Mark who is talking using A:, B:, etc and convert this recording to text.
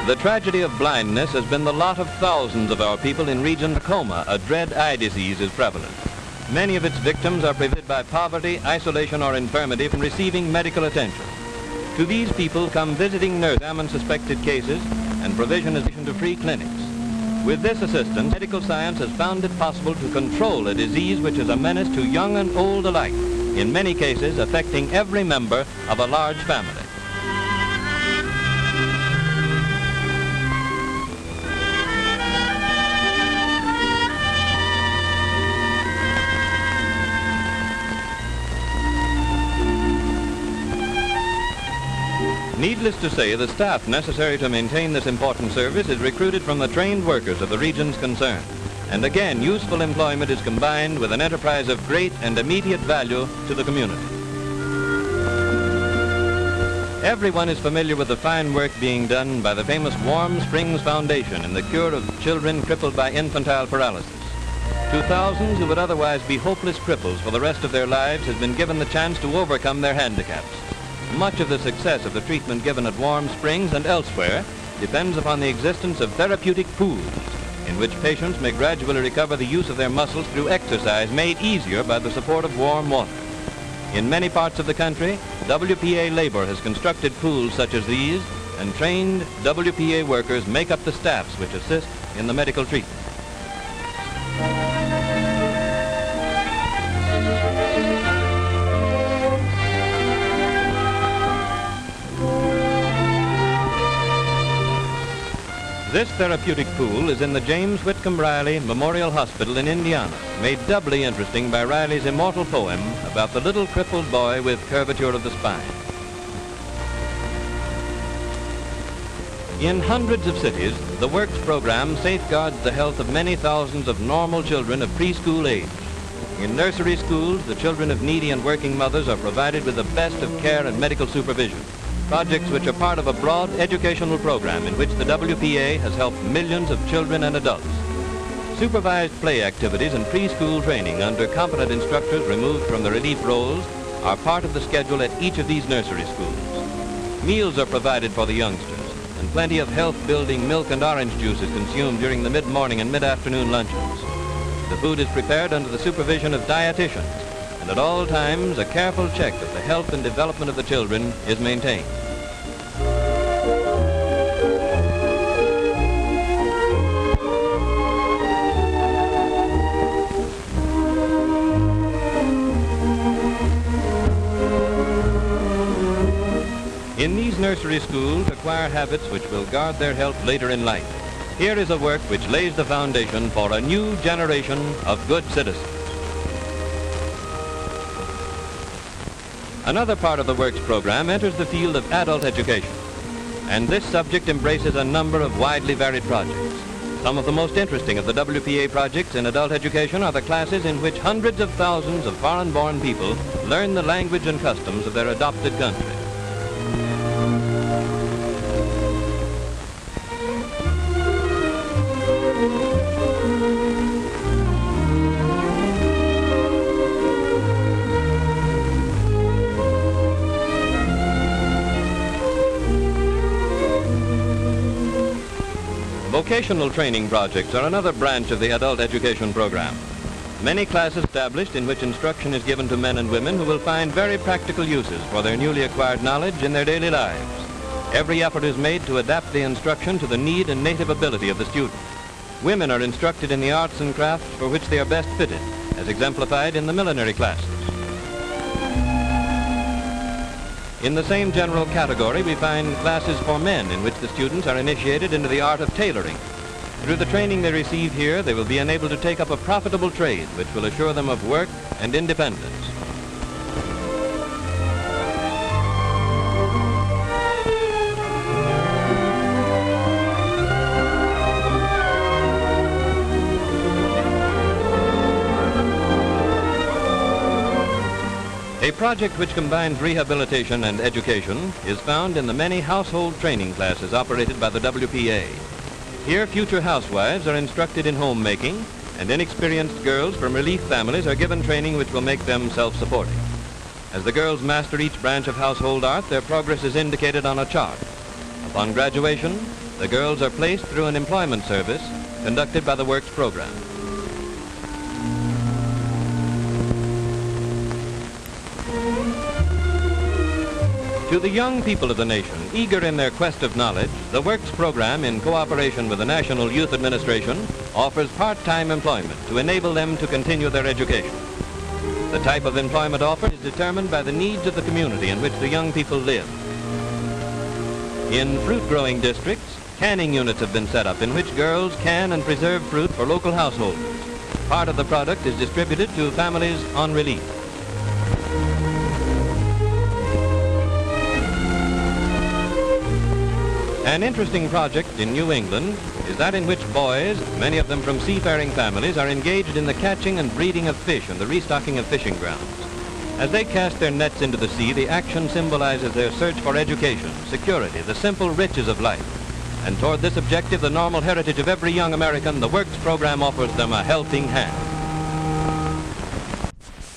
A: The tragedy of blindness has been the lot of thousands of our people in region glaucoma. A dread eye disease is prevalent. Many of its victims are prevented by poverty, isolation, or infirmity from receiving medical attention. To these people come visiting nurses, examine suspected cases, and provision is to free clinics. With this assistance, medical science has found it possible to control a disease which is a menace to young and old alike, in many cases affecting every member of a large family. Needless to say, the staff necessary to maintain this important service is recruited from the trained workers of the regions concerned. And again, useful employment is combined with an enterprise of great and immediate value to the community. Everyone is familiar with the fine work being done by the famous Warm Springs Foundation in the cure of children crippled by infantile paralysis. To thousands who would otherwise be hopeless cripples for the rest of their lives has been given the chance to overcome their handicaps. Much of the success of the treatment given at Warm Springs and elsewhere depends upon the existence of therapeutic pools, in which patients may gradually recover the use of their muscles through exercise made easier by the support of warm water. In many parts of the country, WPA labor has constructed pools such as these, and trained WPA workers make up the staffs which assist in the medical treatment. This therapeutic pool is in the James Whitcomb Riley Memorial Hospital in Indiana, made doubly interesting by Riley's immortal poem about the little crippled boy with curvature of the spine. In hundreds of cities, the Works program safeguards the health of many thousands of normal children of preschool age. In nursery schools, the children of needy and working mothers are provided with the best of care and medical supervision. Projects which are part of a broad educational program in which the WPA has helped millions of children and adults. Supervised play activities and preschool training under competent instructors removed from the relief roles are part of the schedule at each of these nursery schools. Meals are provided for the youngsters, and plenty of health-building milk and orange juice is consumed during the mid-morning and mid-afternoon luncheons. The food is prepared under the supervision of dietitians, and at all times a careful check of the health and development of the children is maintained. In these nursery schools, acquire habits which will guard their health later in life. Here is a work which lays the foundation for a new generation of good citizens. Another part of the Works program enters the field of adult education, and this subject embraces a number of widely varied projects. Some of the most interesting of the WPA projects in adult education are the classes in which hundreds of thousands of foreign-born people learn the language and customs of their adopted country. Vocational training projects are another branch of the adult education program. Many classes established in which instruction is given to men and women who will find very practical uses for their newly acquired knowledge in their daily lives. Every effort is made to adapt the instruction to the need and native ability of the student. Women are instructed in the arts and crafts for which they are best fitted, as exemplified in the millinery classes. In the same general category, we find classes for men in which the students are initiated into the art of tailoring. Through the training they receive here, they will be enabled to take up a profitable trade which will assure them of work and independence. A project which combines rehabilitation and education is found in the many household training classes operated by the WPA. Here, future housewives are instructed in homemaking, and inexperienced girls from relief families are given training which will make them self-supporting. As the girls master each branch of household art, their progress is indicated on a chart. Upon graduation, The girls are placed through an employment service conducted by the Works program. To the young people of the nation, eager in their quest of knowledge, the Works program, in cooperation with the National Youth Administration, offers part-time employment to enable them to continue their education. The type of employment offered is determined by the needs of the community in which the young people live. In fruit-growing districts, canning units have been set up in which girls can and preserve fruit for local householders. Part of the product is distributed to families on relief. An interesting project in New England is that in which boys, many of them from seafaring families, are engaged in the catching and breeding of fish and the restocking of fishing grounds. As they cast their nets into the sea, the action symbolizes their search for education, security, the simple riches of life. And toward this objective, the normal heritage of every young American, the Works program offers them a helping hand.